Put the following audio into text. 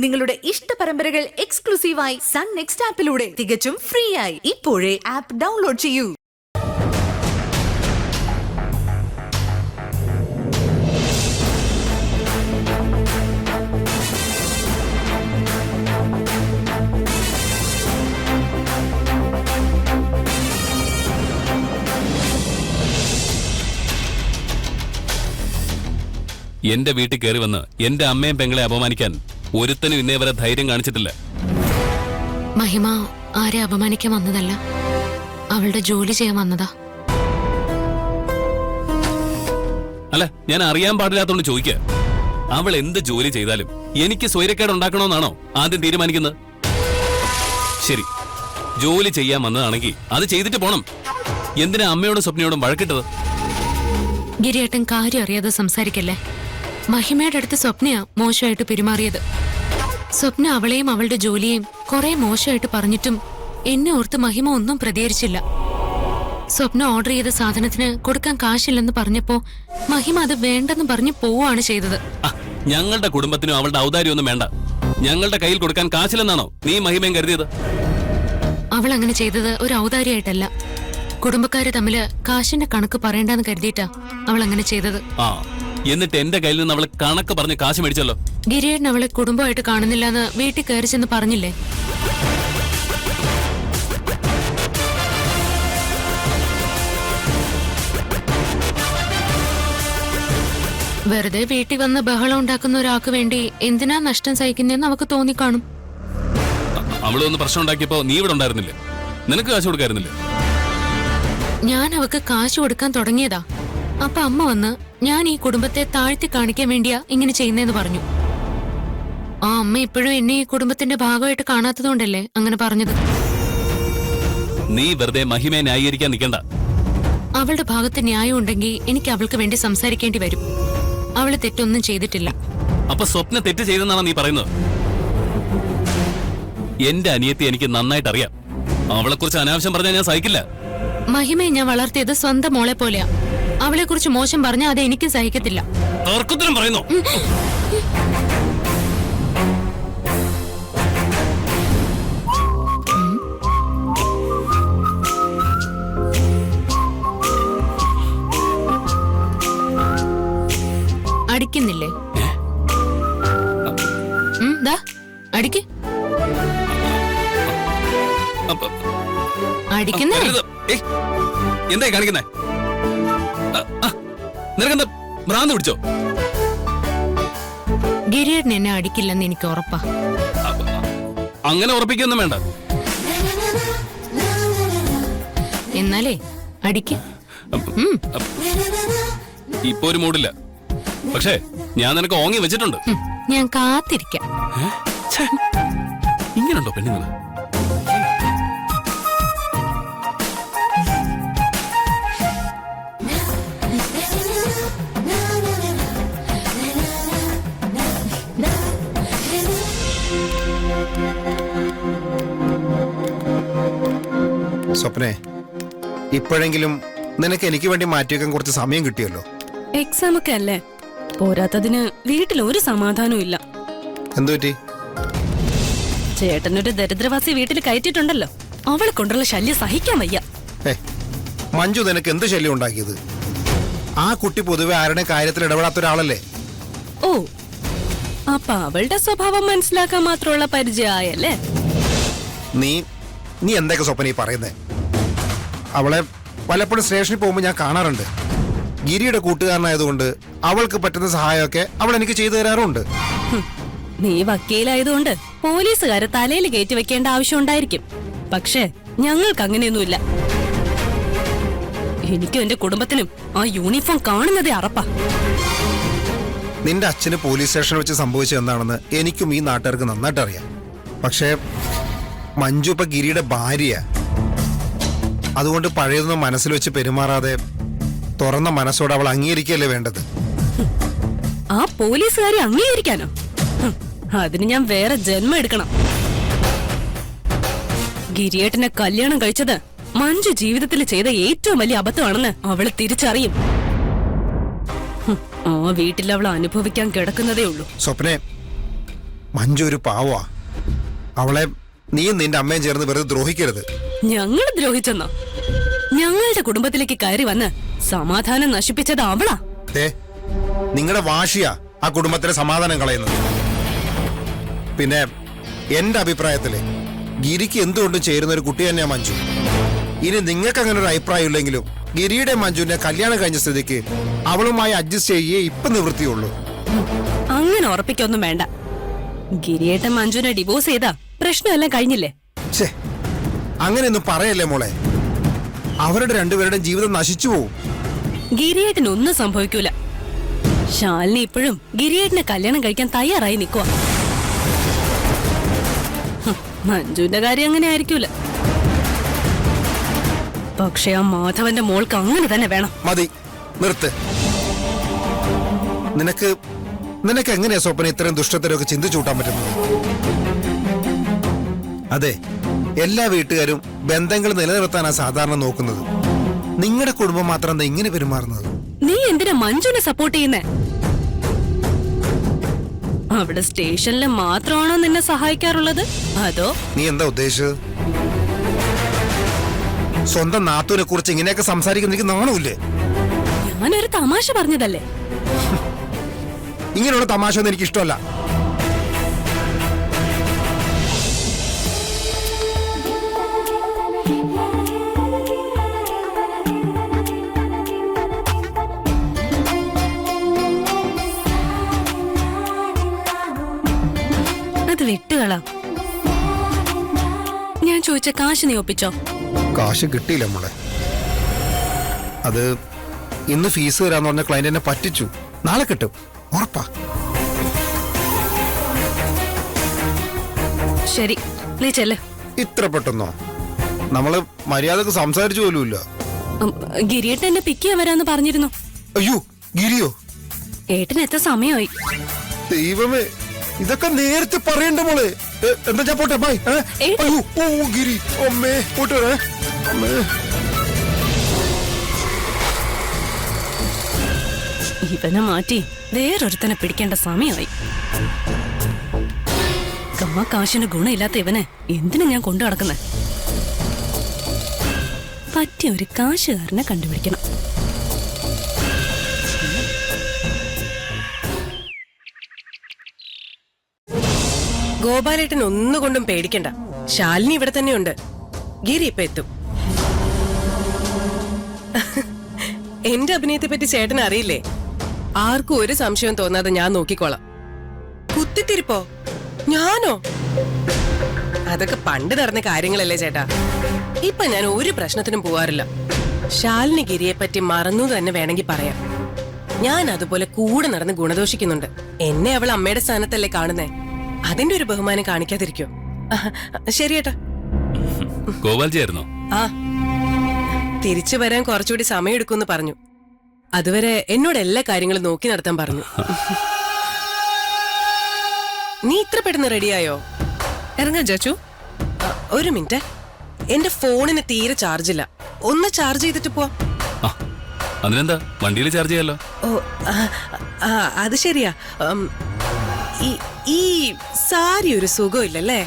നിങ്ങളുടെ ഇഷ്ട പരമ്പരകൾ എക്സ്ക്ലൂസീവായി സൺ നെക്സ്റ്റ് ആപ്പിലൂടെ തികച്ചും ഫ്രീ ആയി. ഇപ്പോഴേ ആപ്പ് ഡൗൺലോഡ് ചെയ്യൂ. എന്റെ വീട്ടിൽ കയറി വന്ന് എന്റെ അമ്മയും പെങ്ങളെ അപമാനിക്കാൻ ഒരുത്തനും ഇന്നേ വരെ ധൈര്യം കാണിച്ചിട്ടില്ല. മഹിമ ആരെ അപമാനിക്കാൻ വന്നതല്ല, അവളുടെ ജോലി ചെയ്യാൻ വന്നതാ. അല്ല, ഞാൻ അറിയാൻ പാടില്ലാത്തോണ്ട് ചോദിക്കുക. അവൾ എന്ത് ജോലി ചെയ്താലും എനിക്ക് സ്വൈരക്കേട് ഉണ്ടാക്കണമെന്നാണോ ആദ്യം തീരുമാനിക്കുന്നത്? ശരി, ജോലി ചെയ്യാൻ വന്നതാണെങ്കിൽ അത് ചെയ്തിട്ട് പോണം. എന്തിനാ അമ്മയോടും സ്വപ്നയോടും വഴക്കിട്ടത്? ഗിരിയേട്ടൻ കാര്യം അറിയാതെ സംസാരിക്കല്ലേ. മഹിമയുടെ അടുത്ത് സ്വപ്നയാ മോശമായിട്ട് പെരുമാറിയത്. സ്വപ്ന അവളെയും അവളുടെ ജോലിയെയും കുറെ മോശമായിട്ട് പറഞ്ഞിട്ടും എന്നെ ഓർത്ത് മഹിമ ഒന്നും പ്രതികരിച്ചില്ല. സ്വപ്ന ഓർഡർ ചെയ്ത സാധനത്തിന് കൊടുക്കാൻ കാശില്ലെന്ന് പറഞ്ഞപ്പോ മഹിമ അത് വേണ്ടെന്ന് പറഞ്ഞു പോവുകയാണ് ചെയ്തത്. ഞങ്ങളുടെ കുടുംബത്തിനും അവളുടെ ഔദാര്യമൊന്നും വേണ്ട. ഞങ്ങളുടെ കയ്യിൽ കൊടുക്കാൻ കാശില്ലെന്നാണോ നീ മഹിമയും കരുതിയത്? അവൾ അങ്ങനെ ചെയ്തത് ഒരു ഔദാര്യമായിട്ടല്ല, കുടുംബക്കാര് തമ്മില് കാശിന്റെ കണക്ക് പറയണ്ടെന്ന് കരുതിയിട്ടാ അവൾ അങ്ങനെ ചെയ്തത്. എന്നിട്ട് എന്റെ കയ്യിൽ നിന്ന് അവള് കണക്ക് പറഞ്ഞ് കാശ് മേടിച്ചല്ലോ. ഗിരിയേട്ടൻ അവളെ കുടുംബമായിട്ട് കാണുന്നില്ലെന്ന് വീട്ടിൽ കയറി ചെന്ന് പറഞ്ഞില്ലേ? വെറുതെ വീട്ടിൽ വന്ന് ബഹളം ഉണ്ടാക്കുന്ന ഒരാൾക്ക് വേണ്ടി എന്തിനാ നഷ്ടം സഹിക്കുന്നതെന്ന് അവക്ക് തോന്നിക്കാണും. അവളൊന്ന് പ്രശ്നം ഉണ്ടാക്കിയപ്പോ നീ ഇവിടെ ഉണ്ടായിരുന്നില്ലേ? നിനക്ക് കാശ് കൊടുക്കായിരുന്നില്ലേ? ഞാൻ അവക്ക് കാശ് കൊടുക്കാൻ തുടങ്ങിയതാ. അപ്പൊ അമ്മ വന്ന് ഞാൻ ഈ കുടുംബത്തെ താഴ്ത്തി കാണിക്കാൻ വേണ്ടിയാ ഇങ്ങനെ ചെയ്യുന്നതെന്ന് പറഞ്ഞു. ആ അമ്മ ഇപ്പോഴും എന്നെ ഈ കുടുംബത്തിന്റെ ഭാഗമായിട്ട് കാണാത്തതുകൊണ്ടല്ലേ അങ്ങനെ പറഞ്ഞത്. നീ വെറുതെ മഹിമയെ ന്യായീകരിക്കാൻ നിൽക്കണ്ട. അവളുടെ ഭാഗത്ത് ന്യായം ഉണ്ടെങ്കിൽ എനിക്ക് അവൾക്ക് വേണ്ടി സംസാരിക്കേണ്ടി വരും. അവള് തെറ്റൊന്നും ചെയ്തിട്ടില്ല. അപ്പൊ സ്വപ്ന തെറ്റ് ചെയ്തെന്നാണ് നീ പറയുന്നത്? എന്റെ അനിയത്തി എനിക്ക് നന്നായിട്ട് അറിയാം. അവളെ കുറിച്ച് അനാവശ്യം പറഞ്ഞാൽ ഞാൻ സഹിക്കില്ല. മഹിമയെ ഞാൻ വളർത്തിയത് സ്വന്തം മോളെ പോലെയാ. അവളെ കുറിച്ച് മോശം പറഞ്ഞാൽ അത് എനിക്കും സഹിക്കത്തില്ല. പറയുന്നു. അടിക്കുന്നില്ലേ? അടിക്ക്. അടിക്കുന്നേ? എന്തായി കാണിക്കുന്നേ? നിനക്കെന്താ ഭ്രാന്ത് പിടിച്ചോ? ഗിരിയേട്ടൻ എന്നെ അടിക്കില്ലെന്ന് എനിക്ക് ഉറപ്പാ. അങ്ങനെ ഉറപ്പിക്കൊന്നും വേണ്ട. എന്നാലേ അടിക്ക്. ഇപ്പൊ ഒരു മൂടില്ല, പക്ഷേ ഞാൻ നിനക്ക് ഓങ്ങി വെച്ചിട്ടുണ്ട്. ഞാൻ കാത്തിരിക്കാം. ഇങ്ങനുണ്ടോ പെണ്ണുങ്ങള്? സ്വപ്നെ, ഇപ്പോഴെങ്കിലും നിനക്ക് എനിക്ക് വേണ്ടി മാറ്റിവെക്കാൻ കുറച്ച് സമയം കിട്ടിയല്ലോ. എക്സാം ഒക്കെ അല്ലേ, പോരാത്തതിന് വീട്ടിൽ ഒരു സമാധാനവും ഇല്ല. എന്തുപറ്റി? ചേട്ടനൊരു ദരിദ്രവാസി വീട്ടിൽ കയറ്റിട്ടുണ്ടല്ലോ, അവളെ കൊണ്ടുള്ള ശല്യം സഹിക്കാൻ വയ്യ. മഞ്ജു നിനക്ക് എന്ത് ശല്യം ഉണ്ടാക്കിയത്? ആ കുട്ടി പൊതുവെ ആരുടെ കാര്യത്തിൽ ഇടപെടാത്ത ഒരാളല്ലേ? ഓ, അപ്പൊ അവളുടെ സ്വഭാവം മനസ്സിലാക്കാൻ മാത്രമുള്ള പരിചയമായല്ലേ? നീ എന്തൊക്കെ സ്വപ്ന ഈ പറയുന്നേ? അവളെ പലപ്പോഴും സ്റ്റേഷനിൽ പോകുമ്പോൾ ഞാൻ കാണാറുണ്ട്. ഗിരിയുടെ കൂട്ടുകാരനായതുകൊണ്ട് അവൾക്ക് പറ്റുന്ന സഹായമൊക്കെ അവൾ എനിക്ക് ചെയ്തു തരാറുണ്ട്. നീ വക്കീലായതുകൊണ്ട് പോലീസുകാരെ തലയിൽ കയറ്റി വെക്കേണ്ട ആവശ്യം ഉണ്ടായിരിക്കും. പക്ഷേ ഞങ്ങൾക്ക് അങ്ങനെയൊന്നുമില്ല. എനിക്കും എന്റെ കുടുംബത്തിനും ആ യൂണിഫോം കാണുന്നതേ അറപ്പാ. നിന്റെ അച്ഛന് പോലീസ് സ്റ്റേഷനിൽ വെച്ച് സംഭവിച്ചത് എന്താണെന്ന് എനിക്കും ഈ നാട്ടുകാർക്ക് നന്നായിട്ട് അറിയാം. പക്ഷേ മഞ്ജു ഇപ്പൊ ഗിരിയുടെ ഭാര്യ. അതുകൊണ്ട് പഴയതൊന്നും മനസ്സിൽ വെച്ച് പെരുമാറാതെ തുറന്ന മനസ്സോടെ അവൾ അംഗീകരിക്കല്ലേ വേണ്ടത്. ആ പോലീസുകാരെ അംഗീകരിക്കാനോ? അതിന് ഞാൻ വേറെ ജന്മം എടുക്കണം. ഗിരിയേട്ടനെ കല്യാണം കഴിച്ചത് മഞ്ജു ജീവിതത്തിൽ ചെയ്ത ഏറ്റവും വലിയ അബദ്ധമാണെന്ന് അവള് തിരിച്ചറിയും. ആ വീട്ടിൽ അവൾ അനുഭവിക്കാൻ കിടക്കുന്നതേ ഉള്ളൂ. സ്വപ്നെ, മഞ്ജു ഒരു പാവാ. അവളെ നീയും നിന്റെ അമ്മയും ചേർന്ന് വെറുതെ ദ്രോഹിക്കരുത്. ഞങ്ങൾ ദ്രോഹിച്ചെന്നോ? ഞങ്ങളുടെ കുടുംബത്തിലേക്ക് കയറി വന്ന് സമാധാനം നശിപ്പിച്ചത് അവളാ. നിങ്ങളുടെ വാശിയാ ആ കുടുംബത്തിലെ സമാധാനം കളയുന്നത്. പിന്നെ എന്റെ അഭിപ്രായത്തില് ഗിരിക്ക് എന്തുകൊണ്ടും ചേരുന്ന ഒരു കുട്ടി തന്നെയാ മഞ്ജു. ഇനി നിങ്ങൾക്ക് അങ്ങനെ ഒരു അഭിപ്രായം ഇല്ലെങ്കിലും ഗിരിയുടെ മഞ്ജുവിന്റെ കല്യാണം കഴിഞ്ഞ സ്ഥിതിക്ക് അവളുമായി അഡ്ജസ്റ്റ് ചെയ്യേ ഇപ്പൊ നിവൃത്തിയുള്ളൂ. അങ്ങനെ ഉറപ്പിക്കൊന്നും വേണ്ട. ഗിരിയേട്ടൻ മഞ്ജുവിനെ ഡിവോഴ്സ് ചെയ്താ പ്രശ്നമെല്ലാം കഴിഞ്ഞില്ലേ? അങ്ങനെയൊന്നും പറയല്ലേ മോളെ. അവരുടെ രണ്ടുപേരുടെയും ജീവിതം നശിച്ചു പോവും. ഗിരിയേട്ടന് ഒന്നും സംഭവിക്കൂല. ശാലിനി ഇപ്പോഴും ഗിരിയേട്ടനെ കല്യാണം കഴിക്കാൻ തയ്യാറായി നിൽക്കുക. മഞ്ജുവിന്റെ കാര്യം അങ്ങനെ ആയിരിക്കൂല. പക്ഷെ ആ മാധവന്റെ മോൾക്ക് അങ്ങനെ തന്നെ വേണം. മതി, നിർത്ത്. നിനക്ക് എങ്ങനെയാ സ്വപ്നം ഇത്രയും ദുഷ്ടത്തരമൊക്കെ ചിന്തിച്ചു കൂട്ടാൻ പറ്റുന്നത്? അതെ, എല്ലാ വീട്ടുകാരും ബന്ധങ്ങൾ നിലനിർത്താനാ സാധാരണ നോക്കുന്നത്. നിങ്ങളുടെ കുടുംബം മാത്രം എന്താ ഇങ്ങനെ പെരുമാറുന്നത്? നീ എന്തിനാ മഞ്ജുവിനെ സപ്പോർട്ട് ചെയ്യുന്നേ? അവിടെ സ്റ്റേഷനിൽ മാത്രമാണോ നിന്നെ സഹായിക്കാറുള്ളത്, അതോ? നീ എന്താ ഉദ്ദേശിച്ചത്? സ്വന്തം നാത്തൂനെ കുറിച്ച് ഇങ്ങനെയൊക്കെ സംസാരിക്കുന്ന എനിക്ക് നാണമില്ലേ? ഞാനൊരു തമാശ പറഞ്ഞതല്ലേ. ഇങ്ങനെയുള്ള തമാശ ഒന്നും എനിക്ക് ഇഷ്ടമല്ല. അത് വിട്ടുകളാ. ഞാൻ ചോദിച്ച കാശ് നീ ഒപ്പിച്ചോ? കാശ് കിട്ടിയില്ല മോളെ. അത് ഇന്ന് ഫീസ് തരാന്ന് പറഞ്ഞ ക്ലയന്റ് എന്നെ പറ്റിച്ചു. നാളെ കിട്ടും, ഉറപ്പാ. ശരി, നീ ചെല്ല്. ഇത്ര പെട്ടെന്നോ? നമ്മള് മര്യാദക്ക് സംസാരിച്ചു പോലുമില്ല. ഗിരിയേട്ടൻ എന്നെ പിക്ക് ചെയ്യാൻ വരാന്ന് പറഞ്ഞിരുന്നു. അയ്യോ, ഗിരിയോ? ഏട്ടന് എത്ര സമയമായി? ദൈവമേ, ഇതൊക്കെ നേരത്തെ പറയണ്ട മോളെ. എന്താ ഞാൻ പോട്ടെ, ബൈ. അയ്യോ, ഓ ഗിരി, അമ്മേ, പോട്ടെ. അമ്മേ, ഇവനെ മാറ്റി വേറൊരുത്തനെ പിടിക്കേണ്ട സമയമായി. കാശിന് ഗുണമില്ലാത്ത ഇവനെ എന്തിനു ഞാൻ കൊണ്ടു നടക്കുന്നേ? പറ്റിയ ഒരു കാശുകാരനെ കണ്ടുപിടിക്കണം. ഗോപാലേട്ടൻ ഒന്നുകൊണ്ടും പേടിക്കണ്ട. ശാലിനി ഇവിടെ തന്നെയുണ്ട്. ഗിരി ഇപ്പൊ എത്തും. എന്റെ അഭിനയത്തെ പറ്റി ചേട്ടൻ അറിയില്ലേ? ആർക്കും ഒരു സംശയം തോന്നാതെ ഞാൻ നോക്കിക്കോളാം. കുത്തിത്തിരിപ്പോ? ഞാനോ? അതൊക്കെ പണ്ട് നടന്ന കാര്യങ്ങളല്ലേ ചേട്ടാ. ഇപ്പൊ ഞാൻ ഒരു പ്രശ്നത്തിനും പോവാറില്ല. ശാലിനി ഗിരിയെ പറ്റി മറന്നു തന്നെ വേണമെങ്കിൽ പറയാം. ഞാൻ അതുപോലെ കൂടെ നടന്ന് ഗുണദോഷിക്കുന്നുണ്ട്. എന്നെ അവൾ അമ്മയുടെ സ്ഥാനത്തല്ലേ കാണുന്നേ. അതിന്റെ ഒരു ബഹുമാനം കാണിക്കാതിരിക്കോ? ശരിയേട്ടാ. ഗോപാൽജി ആയിരുന്നോ? ആ, തിരിച്ചു വരാൻ കുറച്ചുകൂടി സമയം എടുക്കുമെന്ന് പറഞ്ഞു. അതുവരെ എന്നോട് എല്ലാ കാര്യങ്ങളും നോക്കി നടത്താൻ പറഞ്ഞു. നീ ഇത്ര പെട്ടെന്ന് റെഡിയായോ? ഇറങ്ങാൻ ചാച്ചു. ഒരു മിനിറ്റ്, എന്റെ ഫോണിന് തീരെ ചാർജില്ല. ഒന്ന് ചാർജ് ചെയ്തിട്ട് പോവാം. അതിനെന്താ, വണ്ടിയിൽ ചാർജ് ചെയ്യാലോ. ഓ, അത് ശരിയാ. ഈ സാരി ഒരു സുഖമില്ലല്ലേ?